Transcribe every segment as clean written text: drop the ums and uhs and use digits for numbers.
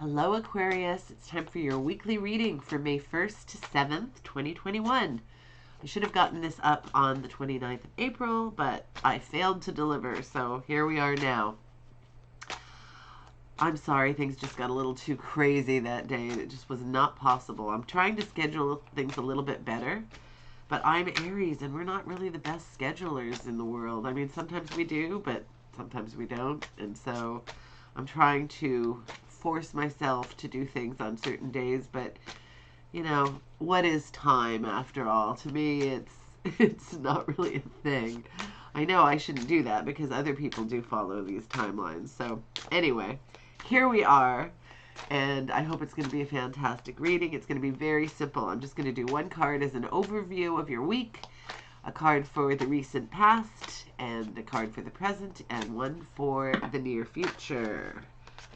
Hello, Aquarius. It's time for your weekly reading for May 1st to 7th, 2021. I should have gotten this up on the 29th of April, but I failed to deliver, so here we are now. I'm sorry, things just got a little too crazy that day. It just was not possible. I'm trying to schedule things a little bit better, but I'm Aries, and we're not really the best schedulers in the world. I mean, sometimes we do, but sometimes we don't, and so I'm trying to force myself to do things on certain days, but what is time after all? To me, it's not really a thing. I know I shouldn't do that because other people do follow these timelines. So anyway, here we are, and I hope it's going to be a fantastic reading. It's going to be very simple. I'm just going to do one card as an overview of your week, a card for the recent past, and a card for the present, and one for the near future.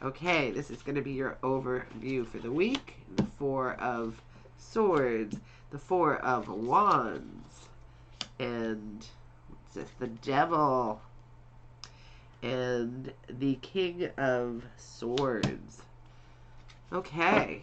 Okay, this is going to be your overview for the week. The Four of Swords, the Four of Wands, and what's this? The Devil, and the King of Swords. Okay.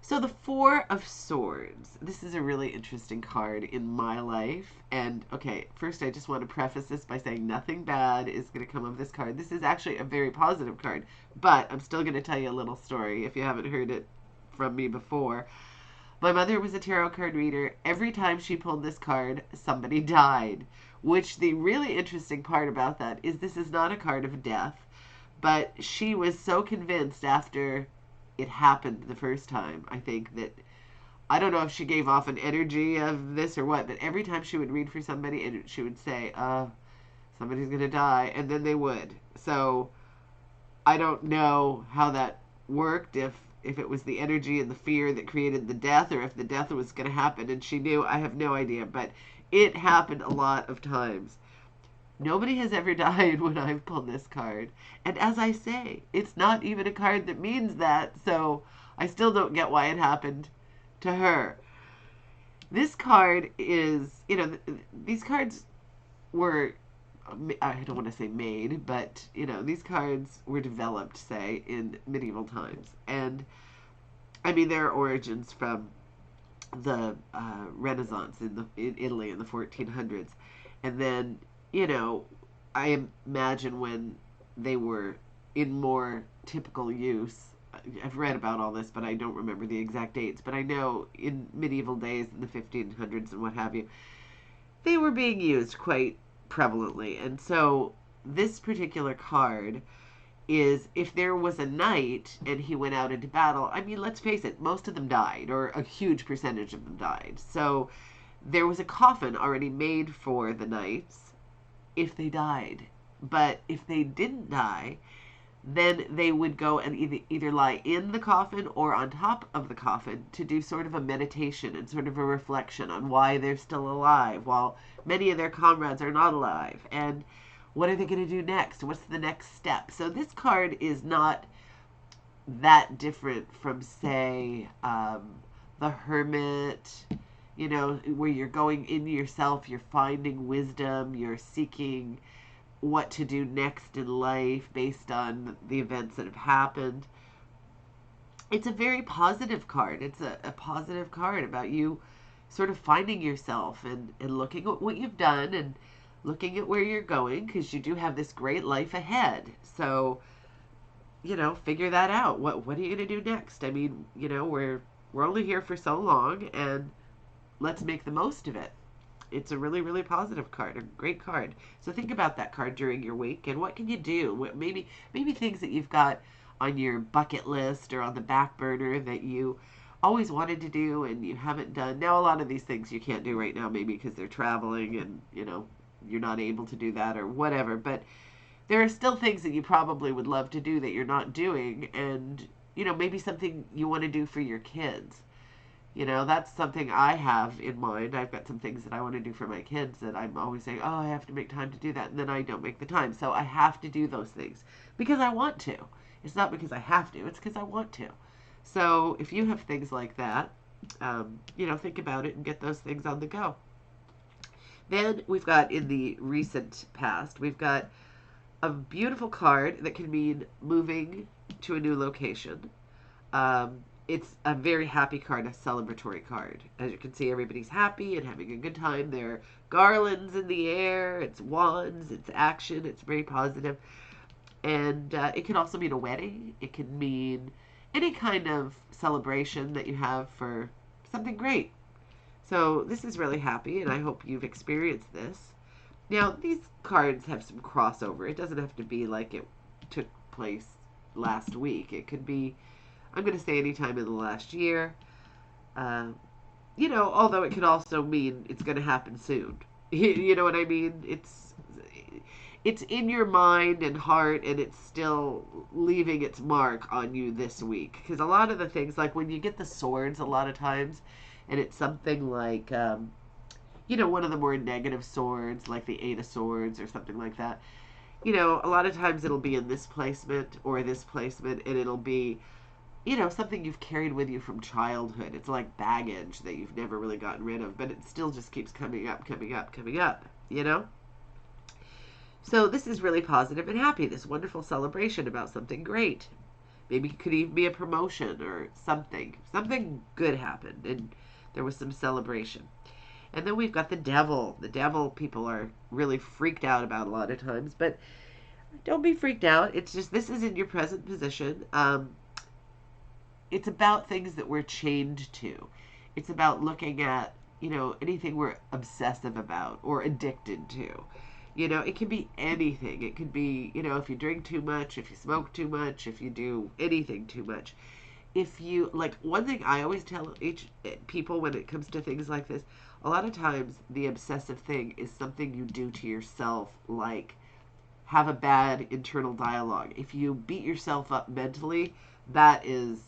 So the Four of Swords. This is a really interesting card in my life. And okay, first I just want to preface this by saying nothing bad is going to come of this card. This is actually a very positive card, but I'm still going to tell you a little story if you haven't heard it from me before. My mother was a tarot card reader. Every time she pulled this card, somebody died, which the really interesting part about that is this is not a card of death, but she was so convinced after it happened the first time, I think, that I don't know if she gave off an energy of this or what, but every time she would read for somebody, and she would say, somebody's going to die, and then they would. So I don't know how that worked, if it was the energy and the fear that created the death, or if the death was going to happen, and she knew. I have no idea, but it happened a lot of times. Nobody has ever died when I've pulled this card. And as I say, it's not even a card that means that, so I still don't get why it happened to her. This card is, these cards were, I don't want to say made, but, these cards were developed, say, in medieval times. And, I mean, their origins from the Renaissance in Italy in the 1400s. And then, I imagine when they were in more typical use, I've read about all this, but I don't remember the exact dates, but I know in medieval days, in the 1500s and what have you, they were being used quite prevalently. And so this particular card is, if there was a knight and he went out into battle, I mean, let's face it, most of them died, or a huge percentage of them died. So there was a coffin already made for the knights if they died. But if they didn't die, then they would go and either lie in the coffin or on top of the coffin to do sort of a meditation and sort of a reflection on why they're still alive while many of their comrades are not alive. And what are they going to do next? What's the next step? So this card is not that different from, say, the Hermit, where you're going into yourself, you're finding wisdom, you're seeking what to do next in life based on the events that have happened. It's a very positive card. It's a positive card about you sort of finding yourself and looking at what you've done and looking at where you're going, because you do have this great life ahead. So, figure that out. What are you going to do next? I mean, we're only here for so long, and let's make the most of it. It's a really, really positive card, a great card. So think about that card during your week, and what can you do? Maybe things that you've got on your bucket list or on the back burner that you always wanted to do and you haven't done. Now, a lot of these things you can't do right now, maybe because they're traveling and, you're not able to do that or whatever. But there are still things that you probably would love to do that you're not doing, and, maybe something you want to do for your kids. That's something I have in mind. I've got some things that I want to do for my kids that I'm always saying, oh, I have to make time to do that. And then I don't make the time. So I have to do those things because I want to. It's not because I have to. It's because I want to. So if you have things like that, think about it and get those things on the go. Then we've got, in the recent past, we've got a beautiful card that can mean moving to a new location. It's a very happy card, a celebratory card. As you can see, everybody's happy and having a good time. There are garlands in the air, it's wands, it's action, it's very positive. And it can also mean a wedding. It can mean any kind of celebration that you have for something great. So this is really happy, and I hope you've experienced this. Now, these cards have some crossover. It doesn't have to be like it took place last week. It could be, I'm going to say, anytime in the last year. Uh, although it could also mean it's going to happen soon. You know what I mean? It's in your mind and heart, and it's still leaving its mark on you this week. Because a lot of the things, like when you get the swords, a lot of times, and it's something like, one of the more negative swords, like the Eight of Swords or something like that. A lot of times it'll be in this placement or this placement, and it'll be, something you've carried with you from childhood. It's like baggage that you've never really gotten rid of, but it still just keeps coming up, coming up, coming up. So this is really positive and happy, this wonderful celebration about something great. Maybe it could even be a promotion or something. Something good happened, and there was some celebration. And then we've got the devil. The devil people are really freaked out about a lot of times, but don't be freaked out. It's just this is in your present position. It's about things that we're chained to. It's about looking at, anything we're obsessive about or addicted to. It can be anything. It could be, if you drink too much, if you smoke too much, if you do anything too much. If you, like, one thing I always tell people when it comes to things like this, a lot of times the obsessive thing is something you do to yourself, like have a bad internal dialogue. If you beat yourself up mentally, that is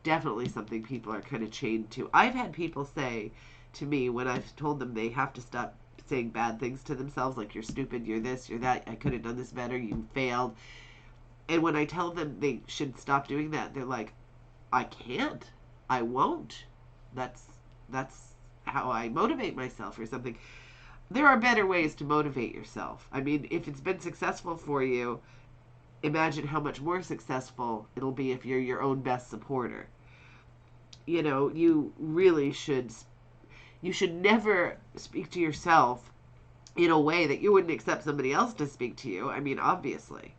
definitely something people are kind of chained to. I've had people say to me when I've told them they have to stop saying bad things to themselves, like you're stupid, you're this, you're that, I could have done this better, you failed. And when I tell them they should stop doing that, they're like, I can't. I won't. That's how I motivate myself or something. There are better ways to motivate yourself. I mean, if it's been successful for you, imagine how much more successful it'll be if you're your own best supporter. You really should never speak to yourself in a way that you wouldn't accept somebody else to speak to you. I mean, obviously.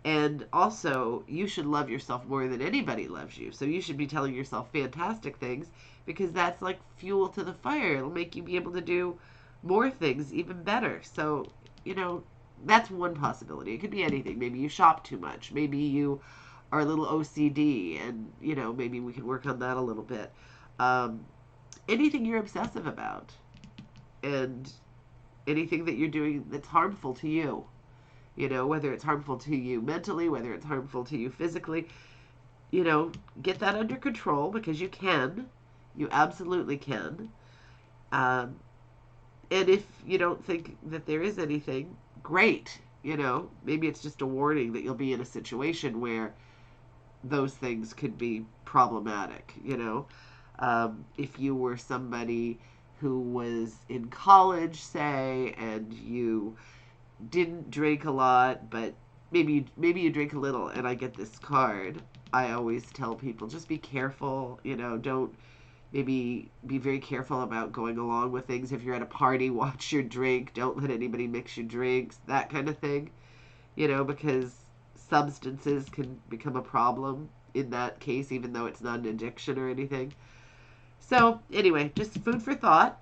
And also, you should love yourself more than anybody loves you. So you should be telling yourself fantastic things because that's like fuel to the fire. It'll make you be able to do more things even better. So, that's one possibility. It could be anything. Maybe you shop too much. Maybe you are a little OCD and, maybe we can work on that a little bit. Anything you're obsessive about and anything that you're doing that's harmful to you. Whether it's harmful to you mentally, whether it's harmful to you physically, get that under control because you can. You absolutely can. And if you don't think that there is anything, great. Maybe it's just a warning that you'll be in a situation where those things could be problematic, if you were somebody who was in college, say, and you didn't drink a lot, but maybe you drink a little, and I get this card, I always tell people, just be careful, don't maybe be very careful about going along with things. If you're at a party, watch your drink, don't let anybody mix your drinks, that kind of thing, because substances can become a problem in that case, even though it's not an addiction or anything. So, anyway, just food for thought.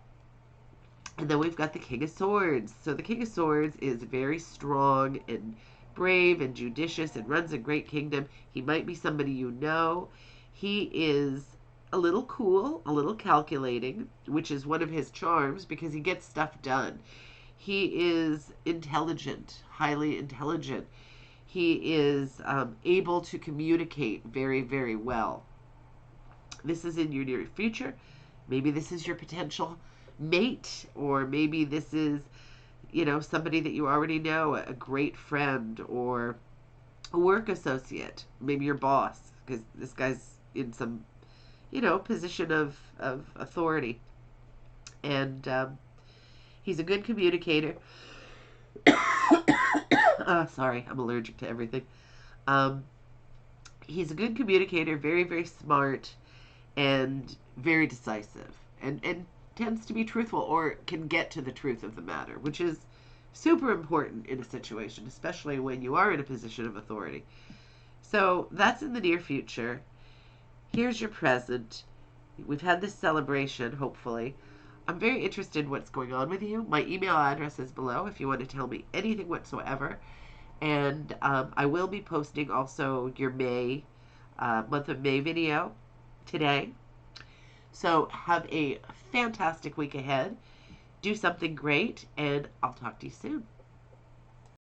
And then we've got the King of Swords. So the King of Swords is very strong and brave and judicious and runs a great kingdom. He might be somebody you know. He is a little cool, a little calculating, which is one of his charms because he gets stuff done. He is intelligent, highly intelligent. He is able to communicate very, very well. This is in your near future. Maybe this is your potential mate, or maybe this is, somebody that you already know, a great friend or a work associate, maybe your boss, because this guy's in some, position of authority. And he's a good communicator. Sorry, I'm allergic to everything. Um, he's a good communicator, very, very smart, and very decisive, and tends to be truthful or can get to the truth of the matter, which is super important in a situation, especially when you are in a position of authority. So that's in the near future. Here's your present. We've had this celebration, hopefully. I'm very interested in what's going on with you. My email address is below if you want to tell me anything whatsoever. And I will be posting also your month of May video today. So have a fantastic week ahead. Do something great, and I'll talk to you soon.